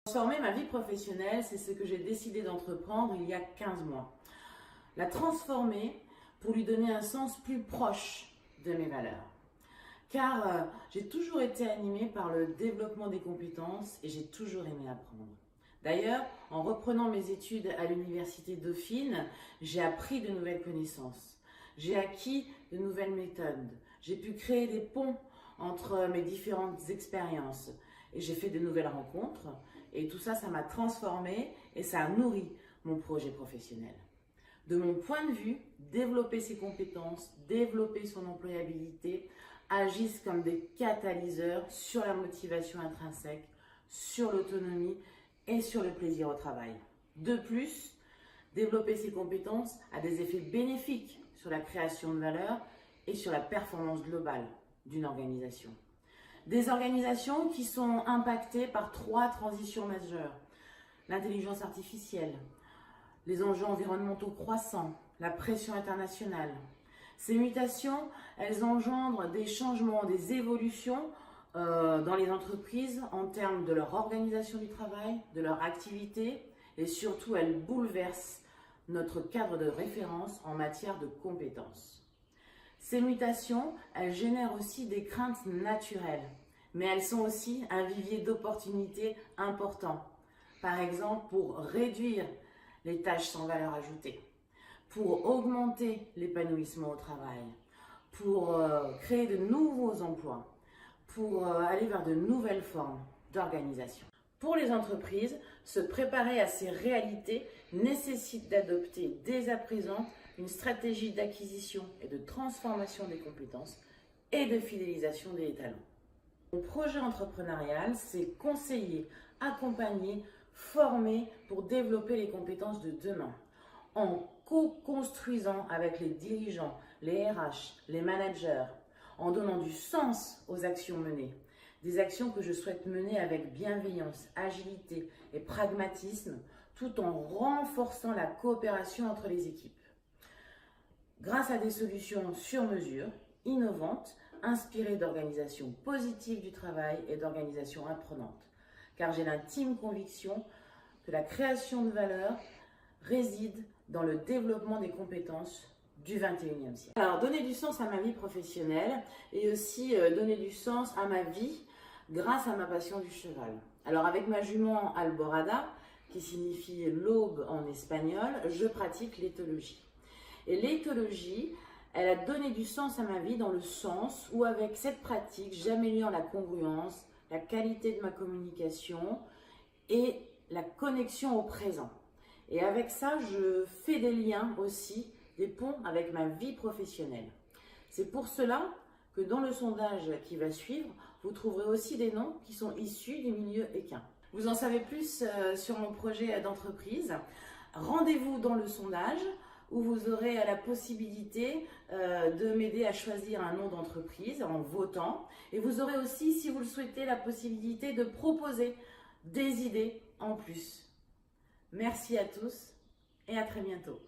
Transformer ma vie professionnelle, c'est ce que j'ai décidé d'entreprendre il y a 15 mois. La transformer pour lui donner un sens plus proche de mes valeurs. Car j'ai toujours été animée par le développement des compétences et j'ai toujours aimé apprendre. D'ailleurs, en reprenant mes études à l'université Dauphine, j'ai appris de nouvelles connaissances. J'ai acquis de nouvelles méthodes. J'ai pu créer des ponts entre mes différentes expériences. Et j'ai fait de nouvelles rencontres. Et tout ça, ça m'a transformée et ça a nourri mon projet professionnel. De mon point de vue, développer ses compétences, développer son employabilité, agissent comme des catalyseurs sur la motivation intrinsèque, sur l'autonomie et sur le plaisir au travail. De plus, développer ses compétences a des effets bénéfiques sur la création de valeur et sur la performance globale d'une organisation. Des organisations qui sont impactées par 3 transitions majeures: l'intelligence artificielle, les enjeux environnementaux croissants, la pression internationale. Ces mutations, elles engendrent des changements, des évolutions dans les entreprises en termes de leur organisation du travail, de leur activité, et surtout elles bouleversent notre cadre de référence en matière de compétences. Ces mutations, elles génèrent aussi des craintes naturelles, mais elles sont aussi un vivier d'opportunités important. Par exemple, pour réduire les tâches sans valeur ajoutée, pour augmenter l'épanouissement au travail, pour créer de nouveaux emplois, pour aller vers de nouvelles formes d'organisation. Pour les entreprises, se préparer à ces réalités nécessite d'adopter dès à présent une stratégie d'acquisition et de transformation des compétences et de fidélisation des talents. Mon projet entrepreneurial, c'est conseiller, accompagner, former pour développer les compétences de demain, en co-construisant avec les dirigeants, les RH, les managers, en donnant du sens aux actions menées. Des actions que je souhaite mener avec bienveillance, agilité et pragmatisme, tout en renforçant la coopération entre les équipes. Grâce à des solutions sur mesure, innovantes, inspirées d'organisations positives du travail et d'organisations apprenantes. Car j'ai l'intime conviction que la création de valeur réside dans le développement des compétences du 21e siècle. Alors, donner du sens à ma vie professionnelle et aussi donner du sens à ma vie grâce à ma passion du cheval. Alors, avec ma jument Alborada, qui signifie l'aube en espagnol, je pratique l'éthologie. Et l'éthologie, elle a donné du sens à ma vie dans le sens où, avec cette pratique, j'améliore la congruence, la qualité de ma communication et la connexion au présent. Et avec ça, je fais des liens aussi, des ponts avec ma vie professionnelle. C'est pour cela que dans le sondage qui va suivre, vous trouverez aussi des noms qui sont issus du milieu équin. Vous en savez plus sur mon projet d'entreprise. Rendez-vous dans le sondage où vous aurez la possibilité de m'aider à choisir un nom d'entreprise en votant. Et vous aurez aussi, si vous le souhaitez, la possibilité de proposer des idées en plus. Merci à tous et à très bientôt.